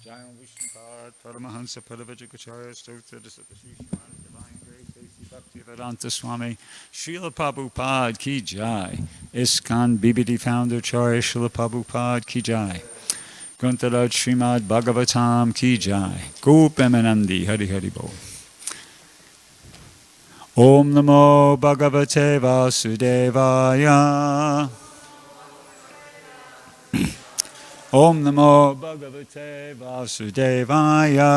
Jayam Vishnupad Paramahansa Padavajikacharya Stotha Disapashishman Divine Grace A.C. Bhaktivedanta Swami Srila Prabhupada Ki Jai ISKCON BBD Founder Charya Srila Prabhupada Ki Jai Grantharaj Srimad Bhagavatam Ki Jai Gopemanandi Hari Hari Bol Om Namo Bhagavate Vasudevaya Om Namo Bhagavate Vasudevaya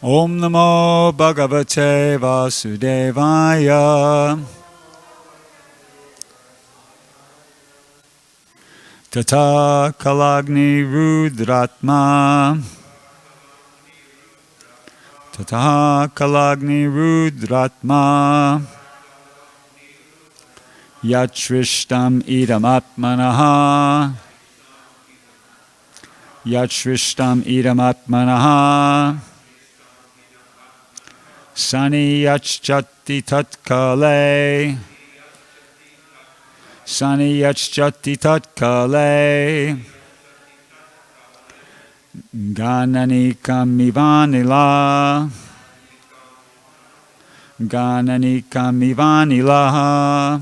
Om Namo Bhagavate Vasudevaya Tata Kalagni Rudratma Tata Kalagni Rudratma Yatristam idam atmanaha Yatristam idam atmanaha Sani yachchati tatkale Sani yachchati tatkale Ganani kamivanila Ganani kamivanila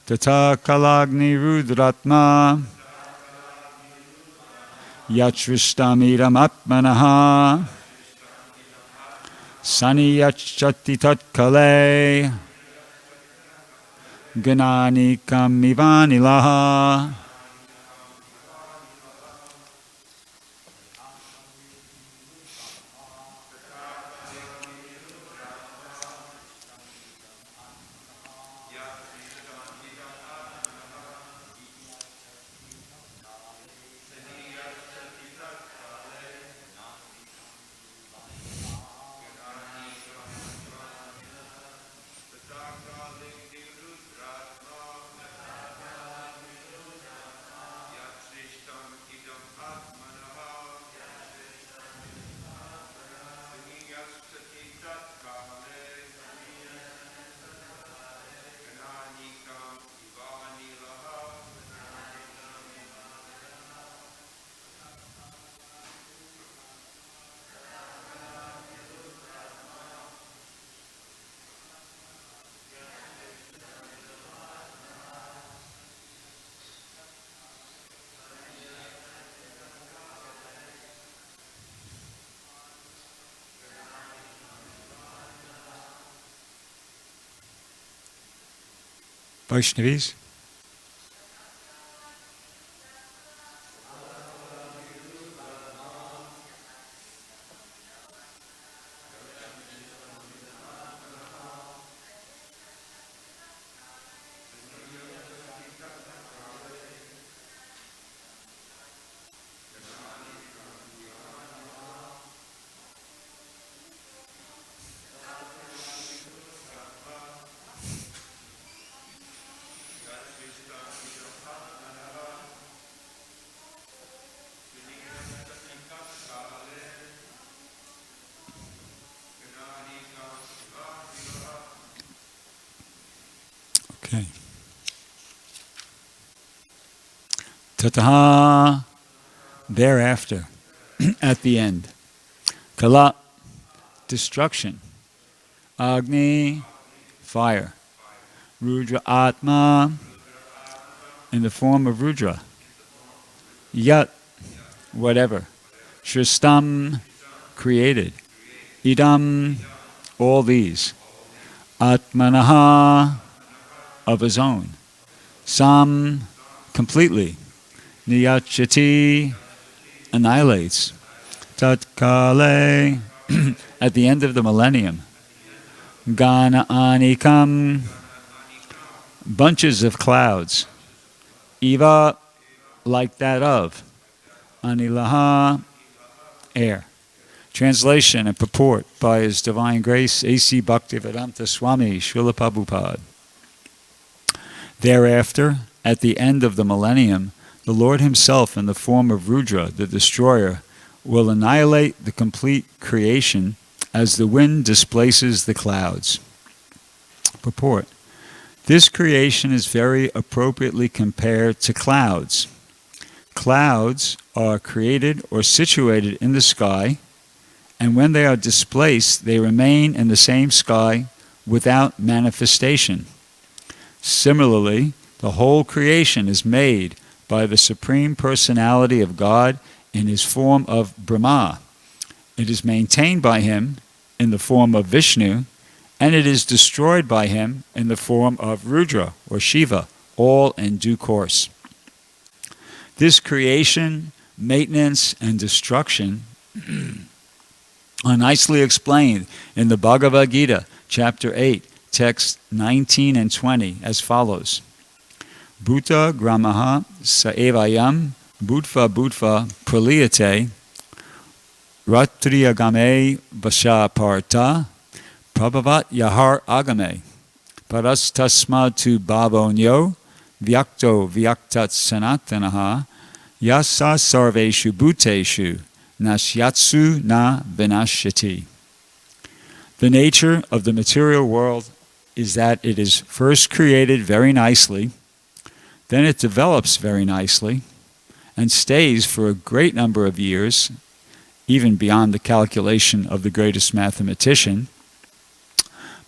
Tata Kalagni Rudratma Yatristamidam Atmanaha Sani Yachchati Tatkale Ganani Kamivanilaha. Vaishnavis. Okay. Tataha, thereafter, at the end. Kala, destruction. Agni, fire. Rudra Atma, in the form of Rudra. Yat, whatever. Shristam, created. Idam, all these. Atmanaha, of his own. Sam, completely. Niyachati, annihilates. Tatkale, at the end of the millennium. Gana anikam, bunches of clouds. Eva, like that of. Anilaha, air. Translation and purport by His Divine Grace A.C. Bhaktivedanta Swami Srila Prabhupada. Thereafter, at the end of the millennium, the Lord Himself in the form of Rudra, the destroyer, will annihilate the complete creation as the wind displaces the clouds. Purport. This creation is very appropriately compared to clouds. Clouds are created or situated in the sky, and when they are displaced, they remain in the same sky without manifestation. Similarly, the whole creation is made by the Supreme Personality of God in his form of Brahma. It is maintained by him in the form of Vishnu, and it is destroyed by him in the form of Rudra or Shiva, all in due course. This creation, maintenance, and destruction are nicely explained in the Bhagavad Gita, chapter 8, texts 19 and 20, as follows. Bhuta gramaha saevayam bhutva bhutva praliyate ratriyagame vashaparta prabhavat yahar agame parastasmatu bhavonyo vyakto vyaktat sanatanaha yasa sarveshu bhuteshu nashyatsu na vinashyati. The nature of the material world is that it is first created very nicely, then it develops very nicely, and stays for a great number of years, even beyond the calculation of the greatest mathematician.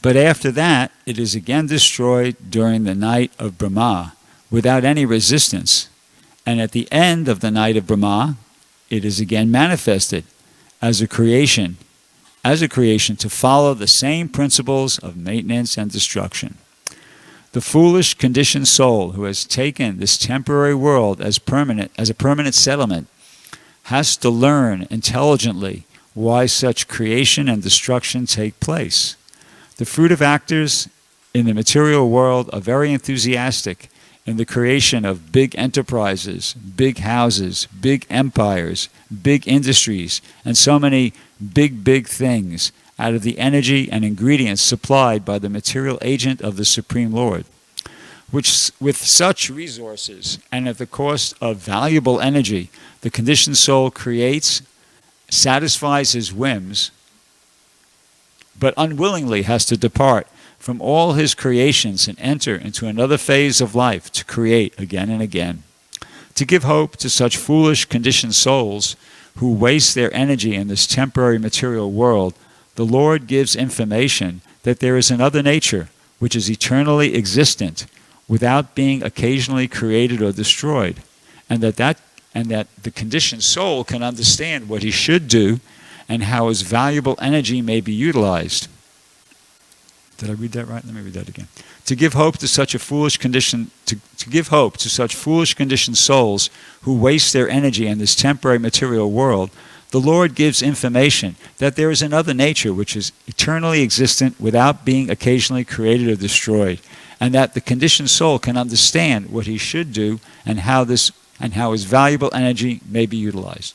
But after that, it is again destroyed during the night of Brahma, without any resistance. And at the end of the night of Brahma, it is again manifested as a creation to follow the same principles of maintenance and destruction. The foolish conditioned soul who has taken this temporary world as a permanent settlement has to learn intelligently why such creation and destruction take place. The fruitive actors in the material world are very enthusiastic in the creation of big enterprises, big houses, big empires, big industries, and so many big things out of the energy and ingredients supplied by the material agent of the Supreme Lord. Which, with such resources and at the cost of valuable energy, the conditioned soul creates, satisfies his whims, but unwillingly has to depart from all his creations and enter into another phase of life to create again and again. To give hope to such foolish conditioned souls who waste their energy in this temporary material world, the Lord gives information that there is another nature which is eternally existent without being occasionally created or destroyed, and that the conditioned soul can understand what he should do and how his valuable energy may be utilized. Did I read that right? Let me read that again. To give hope to such foolish conditioned souls who waste their energy in this temporary material world, the Lord gives information that there is another nature which is eternally existent without being occasionally created or destroyed, and that the conditioned soul can understand what he should do and how his valuable energy may be utilized.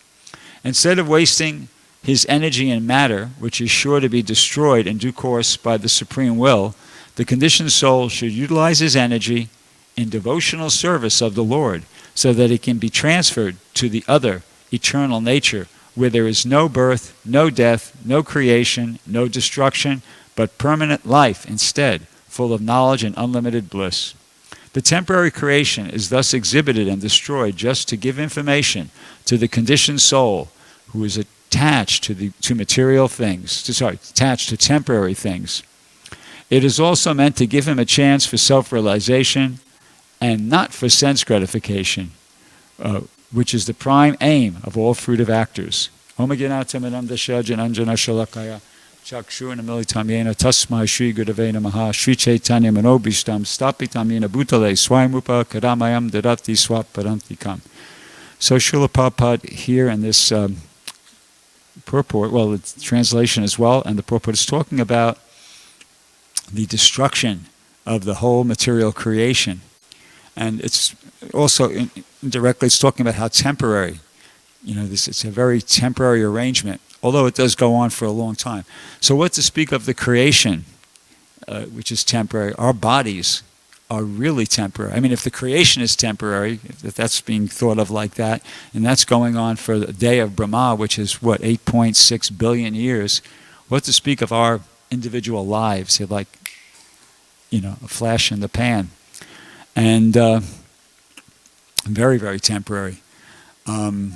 Instead of wasting his energy in matter, which is sure to be destroyed in due course by the supreme will, the conditioned soul should utilize his energy in devotional service of the Lord, so that it can be transferred to the other eternal nature, where there is no birth, no death, no creation, no destruction, but permanent life instead, full of knowledge and unlimited bliss. The temporary creation is thus exhibited and destroyed just to give information to the conditioned soul who is attached to material things, attached to temporary things. It is also meant to give him a chance for self-realization and not for sense gratification, which is the prime aim of all fruitive actors. Om Jnanatam Dasha Jananjana Shalakaya Chakshurna Militamyena Tasmai Shri Gurave Namaha Shri Chaitanya Manobishtam Stapitamyena Bhutale Swayamrupa Karamayam Darati Swaparantikam. So Srila Prabhupada here in this purport, well, it's translation as well, and the purport is talking about the destruction of the whole material creation. And it's also indirectly it's talking about how temporary, it's a very temporary arrangement, although it does go on for a long time. So what to speak of the creation, which is temporary? Our bodies are really temporary. I mean, if the creation is temporary, if that's being thought of like that, and that's going on for the day of Brahma, which is, 8.6 billion years, what to speak of our individual lives? Like, a flash in the pan. And very, very temporary. I've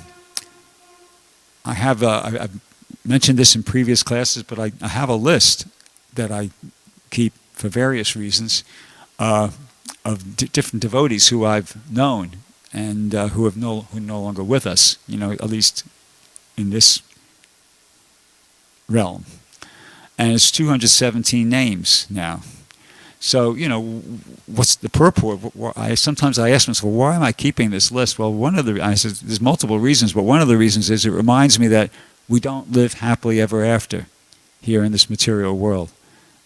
mentioned this in previous classes, but I have a list that I keep for various reasons of different devotees who I've known and who are no longer with us, at least in this realm. And it's 217 names now. So, what's the purport? Sometimes I ask myself, why am I keeping this list? Well, I said, there's multiple reasons, but one of the reasons is it reminds me that we don't live happily ever after here in this material world.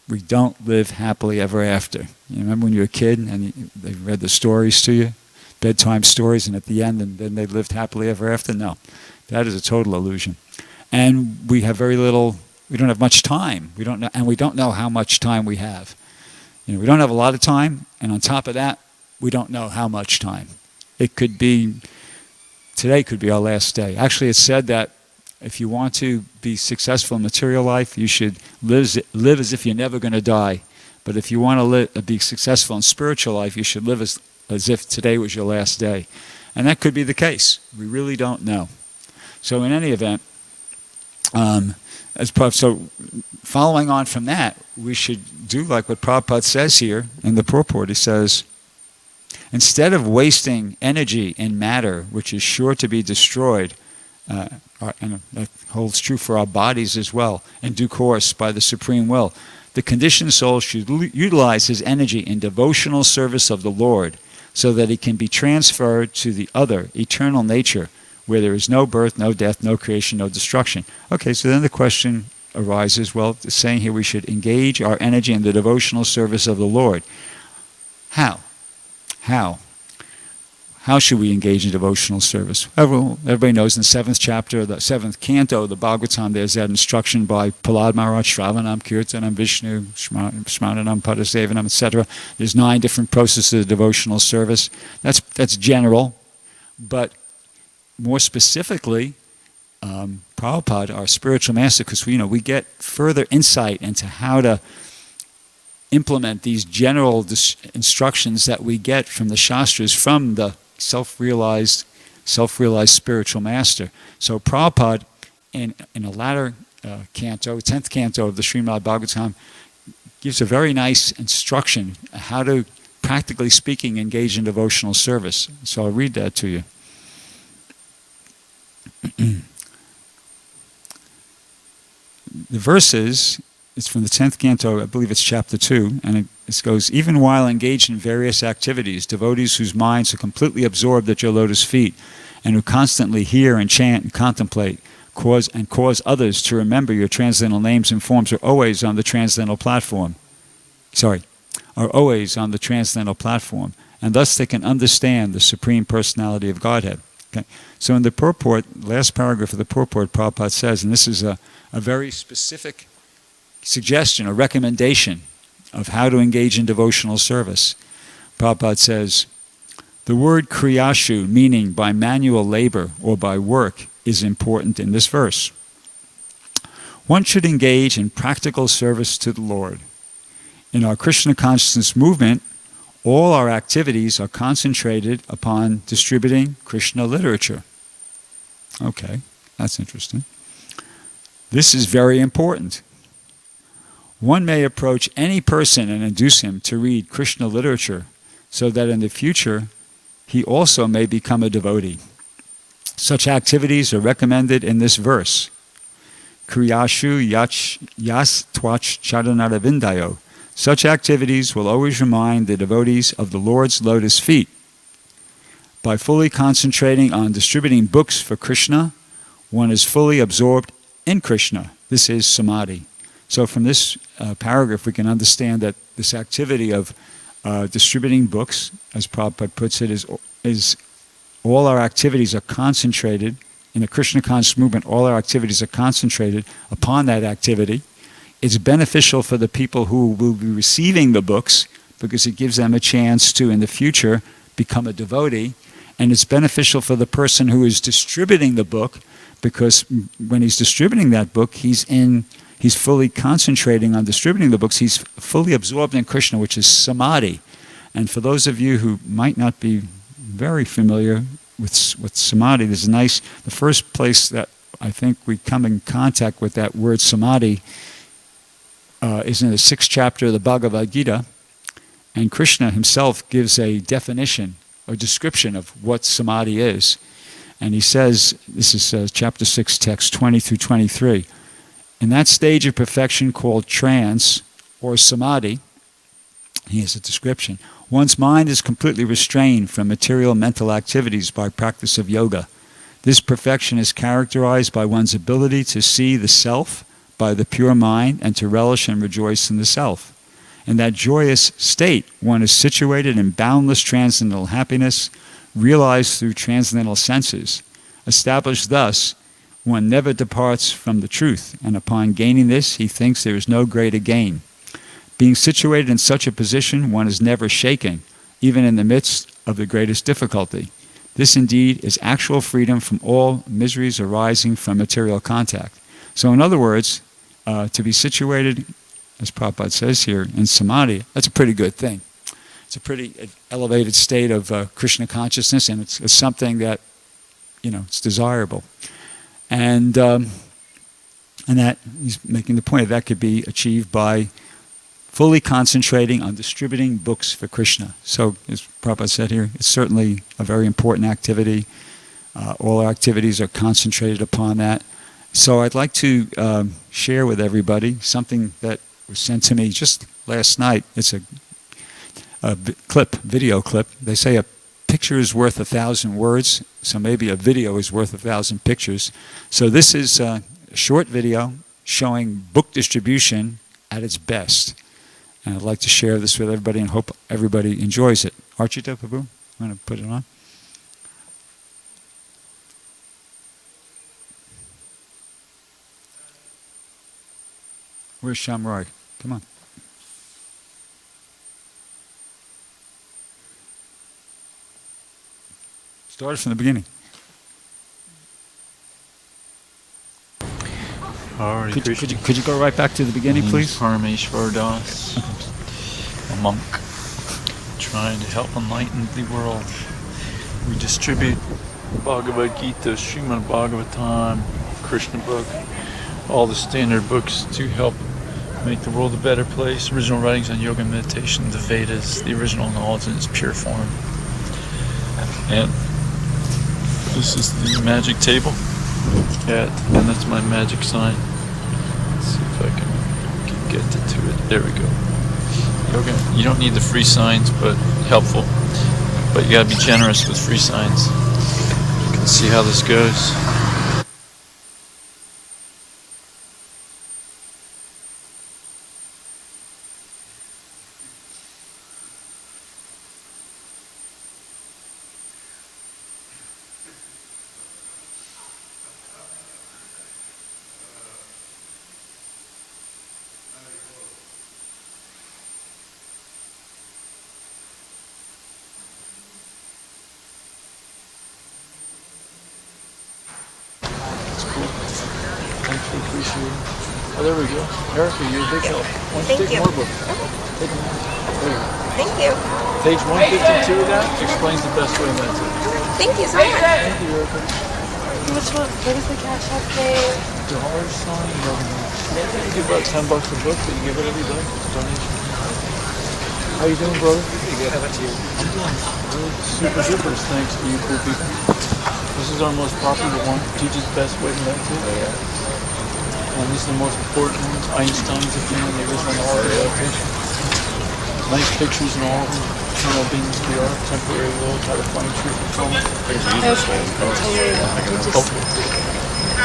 We don't live happily ever after. You remember when you were a kid and they read the stories to you, bedtime stories, and at the end, and then they lived happily ever after? No, that is a total illusion. And we have we don't have much time. We don't know how much time we have. We don't have a lot of time, and on top of that, we don't know how much time. Today could be our last day. Actually, it's said that if you want to be successful in material life, you should live as if you're never going to die. But if you want to be successful in spiritual life, you should live as if today was your last day. And that could be the case. We really don't know. So in any event, following on from that, we should do like what Prabhupada says here in the purport. He says, instead of wasting energy in matter, which is sure to be destroyed, and that holds true for our bodies as well, in due course by the Supreme Will, the conditioned soul should utilize his energy in devotional service of the Lord so that it can be transferred to the other, eternal nature, where there is no birth, no death, no creation, no destruction. Okay, so then the question arises, well, it's saying here we should engage our energy in the devotional service of the Lord. How? How should we engage in devotional service? Everybody knows in the 7th chapter, the 7th canto of the Bhagavatam, there's that instruction by Prahlad Maharaj, Shravanam, Kirtanam, Vishnu, Smaranam, Padasevanam, etc. There's 9 different processes of devotional service. That's general, but more specifically, Prabhupada, our spiritual master, because we get further insight into how to implement these general instructions that we get from the Shastras, from the self-realized spiritual master. So Prabhupada, in a latter canto, 10th canto of the Srimad Bhagavatam, gives a very nice instruction how to, practically speaking, engage in devotional service. So I'll read that to you. The verses, it's from the 10th canto, I believe it's chapter 2, and it goes, even while engaged in various activities, devotees whose minds are completely absorbed at your lotus feet, and who constantly hear and chant and contemplate, cause others to remember your transcendental names and forms, are always on the transcendental platform. And thus they can understand the Supreme Personality of Godhead. Okay. So in the purport, last paragraph of the purport, Prabhupada says, and this is a very specific suggestion, a recommendation of how to engage in devotional service. Prabhupada says, the word kriyashu, meaning by manual labor or by work, is important in this verse. One should engage in practical service to the Lord. In our Krishna consciousness movement, all our activities are concentrated upon distributing Krishna literature. Okay, that's interesting. This is very important. One may approach any person and induce him to read Krishna literature so that in the future he also may become a devotee. Such activities are recommended in this verse. Kriyashu yas twach charanaravindayo. Such activities will always remind the devotees of the Lord's lotus feet. By fully concentrating on distributing books for Krishna, one is fully absorbed in Krishna. This is samadhi. So from this paragraph, we can understand that this activity of distributing books, as Prabhupada puts it, is all our activities are concentrated, in the Krishna conscious movement, all our activities are concentrated upon that activity. It's beneficial for the people who will be receiving the books because it gives them a chance to, in the future, become a devotee. And it's beneficial for the person who is distributing the book, because when he's distributing that book, he's fully concentrating on distributing the books. He's fully absorbed in Krishna, which is samadhi. And for those of you who might not be very familiar with samadhi, the first place that I think we come in contact with that word samadhi is in the 6th chapter of the Bhagavad Gita. And Krishna himself gives a definition, a description of what samadhi is. And he says, this is chapter 6, text 20 through 23. In that stage of perfection called trance or samadhi, he has a description, one's mind is completely restrained from material mental activities by practice of yoga. This perfection is characterized by one's ability to see the self by the pure mind and to relish and rejoice in the self. In that joyous state, one is situated in boundless transcendental happiness, realized through transcendental senses. Established thus, one never departs from the truth, and upon gaining this, he thinks there is no greater gain. Being situated in such a position, one is never shaken, even in the midst of the greatest difficulty. This indeed is actual freedom from all miseries arising from material contact. So in other words, to be situated, as Prabhupada says here, in samadhi, that's a pretty good thing. It's a pretty elevated state of Krishna consciousness, and it's something that, it's desirable. And that, he's making the point that could be achieved by fully concentrating on distributing books for Krishna. So, as Prabhupada said here, it's certainly a very important activity. All our activities are concentrated upon that. So I'd like to share with everybody something that was sent to me just last night. It's a video clip. They say a picture is worth 1,000 words, so maybe a video is worth 1,000 pictures. So this is a short video showing book distribution at its best. And I'd like to share this with everybody and hope everybody enjoys it. Archita Prabhu, you want to put it on? Where's Shamroy? Come on. Start it from the beginning. Could you go right back to the beginning, please? Parameshwar Das, a monk trying to help enlighten the world. We distribute Bhagavad Gita, Srimad Bhagavatam, Krishna book, all the standard books to help make the world a better place. Original writings on yoga and meditation, the Vedas, the original knowledge in its pure form. And this is the magic table. And that's my magic sign. Let's see if I can get to it. There we go. Yoga. You don't need the free signs, but helpful. But you gotta be generous with free signs. You can see how this goes. Oh, there we go. Erica, you're a big help. Why don't you take more books? Take them. There you go. Thank you. Page 152 of that explains the best way to meditate. Thank you so much. Thank you, Erica. What is the cash app page? Dollar sign. Maybe you give about $10 a book, but you give it every day. It's a donation. How you doing, brother? Pretty good. How about you? I'm doing really super duper. Thanks to you cool people. This is our most popular one. Teaches best way to meditate. Oh, yeah. And these are the most important ones. Einstein's opinion, the original knowledge of meditation. Nice pictures in all of them. Eternal beings we are, temporary world, how to find truth and fulfillment.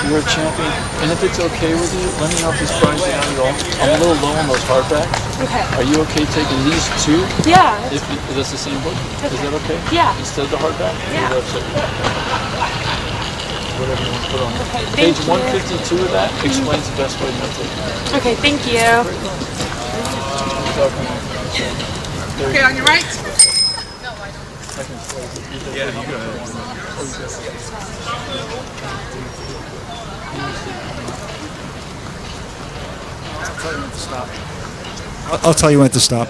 You're a champion. And if it's okay with you, let me know if this finds you out at all. I'm a little low on those hardbacks. Okay. Are you okay taking these two? Yeah. If that's the same book? Okay. Is that okay? Yeah. Instead of the hardback? Yeah. Whatever you want to put on. Okay, Page 152 of that explains the best way to meditate. Okay, thank you. Okay, Okay, on your right. I can Yeah, you go ahead. I'll tell you when to stop.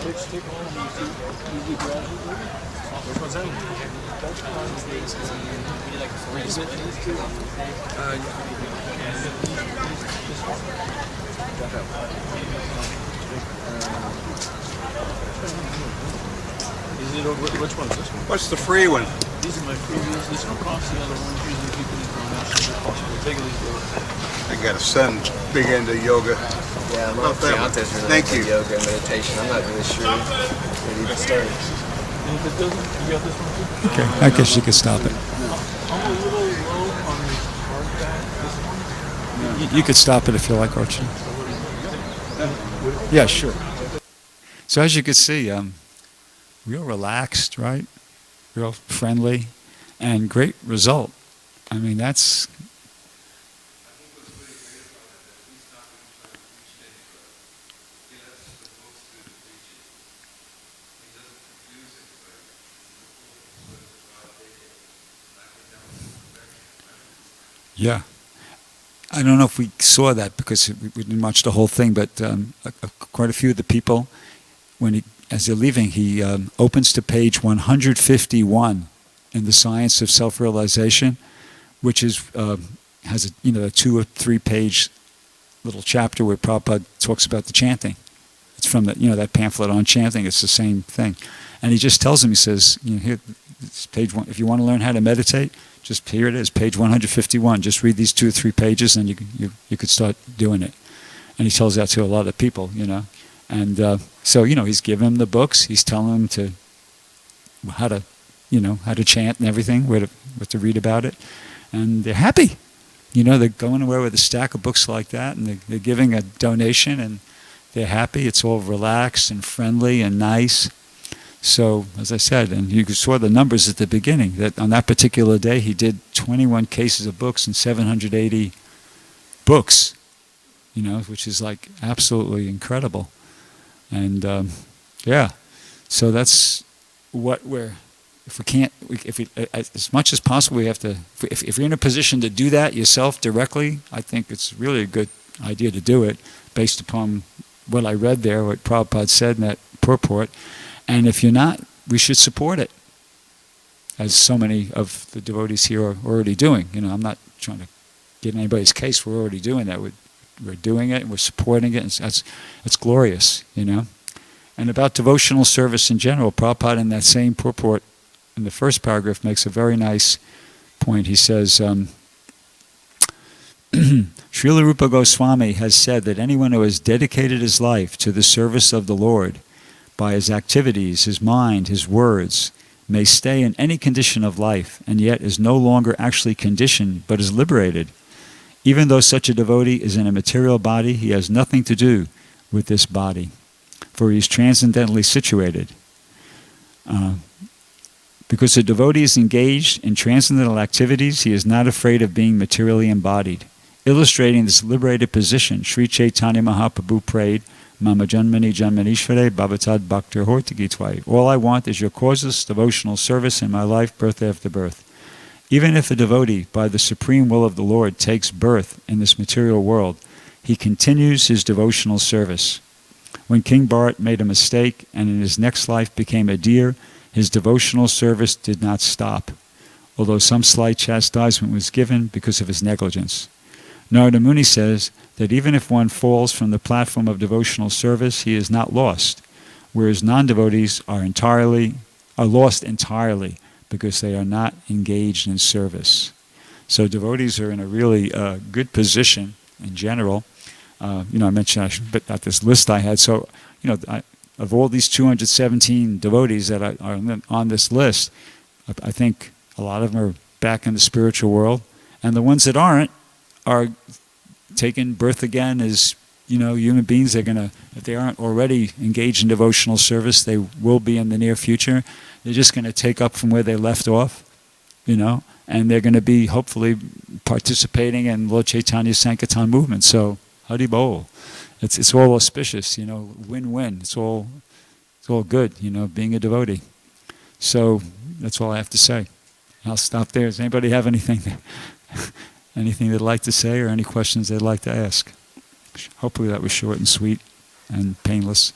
Which one is this one? What's the free one? These are my previous. There's no cost to the other ones. Usually people need to take a leaf. I got a son big into yoga. Yeah, my Love that one. fiance's really Thank into you. yoga and meditation. I'm not really sure where to even start. And if it doesn't, you got this one too? Okay, I guess you can stop it. I'm a little low on the hard back. This one. You could stop it if you like, Archie. Yeah, sure. So as you can see, real relaxed, right? Real friendly, and great result. I mean, that's... Yeah. I don't know if we saw that because we didn't watch the whole thing, but quite a few of the people, as they're leaving, he opens to page 151 in the Science of Self-Realization, which has a 2 or 3 page little chapter where Prabhupada talks about the chanting. It's from that pamphlet on chanting. It's the same thing, and he just tells him. He says, here, it's page 1. If you want to learn how to meditate, just here it is, page 151. Just read these 2 or 3 pages, and you could start doing it. And he tells that to a lot of people, And so he's giving them the books. He's telling them how to chant and everything, what to read about it, and they're happy. They're going away with a stack of books like that, and they're giving a donation, and they're happy. It's all relaxed and friendly and nice. So, as I said, and you saw the numbers at the beginning, that on that particular day he did 21 cases of books and 780 books, which is like absolutely incredible. And so that's what as much as possible, we have to, if you're in a position to do that yourself directly, I think it's really a good idea to do it based upon what I read there, what Prabhupada said in that purport. And if you're not, we should support it, as so many of the devotees here are already doing. I'm not trying to get in anybody's case. We're already doing that. We're doing it, and we're supporting it, and it's glorious, And about devotional service in general, Prabhupada in that same purport, in the first paragraph, makes a very nice point. He says, Srila Rupa Goswami has said that anyone who has dedicated his life to the service of the Lord, by his activities, his mind, his words, may stay in any condition of life, and yet is no longer actually conditioned, but is liberated. Even though such a devotee is in a material body, he has nothing to do with this body, for he is transcendently situated. Because a devotee is engaged in transcendental activities, he is not afraid of being materially embodied. Illustrating this liberated position, Sri Chaitanya Mahaprabhu prayed, Mama Janmani Janmanishvare Bhavatad Bhaktir Hortigitwai. All I want is your causeless devotional service in my life, birth after birth. Even if a devotee, by the supreme will of the Lord, takes birth in this material world, he continues his devotional service. When King Bharat made a mistake and in his next life became a deer, his devotional service did not stop, although some slight chastisement was given because of his negligence. Narada Muni says that even if one falls from the platform of devotional service, he is not lost, whereas non-devotees are lost entirely because they are not engaged in service. So devotees are in a really good position in general. I mentioned about this list I had. So, of all these 217 devotees that are on this list, I think a lot of them are back in the spiritual world, and the ones that aren't are taking birth again as human beings. They're gonna, if they aren't already engaged in devotional service, they will be in the near future. They're just going to take up from where they left off, and they're going to be hopefully participating in Lord Chaitanya's Sankirtan movement. So Hari Bol, it's all auspicious, win-win. It's all good, being a devotee. So that's all I have to say. I'll stop there. Does anybody have anything they'd like to say or any questions they'd like to ask? Hopefully that was short and sweet and painless.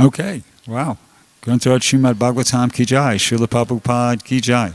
Okay, wow. Grunthard Srimad Bhagavatam Ki Jai, Srila Prabhupada Ki Jai.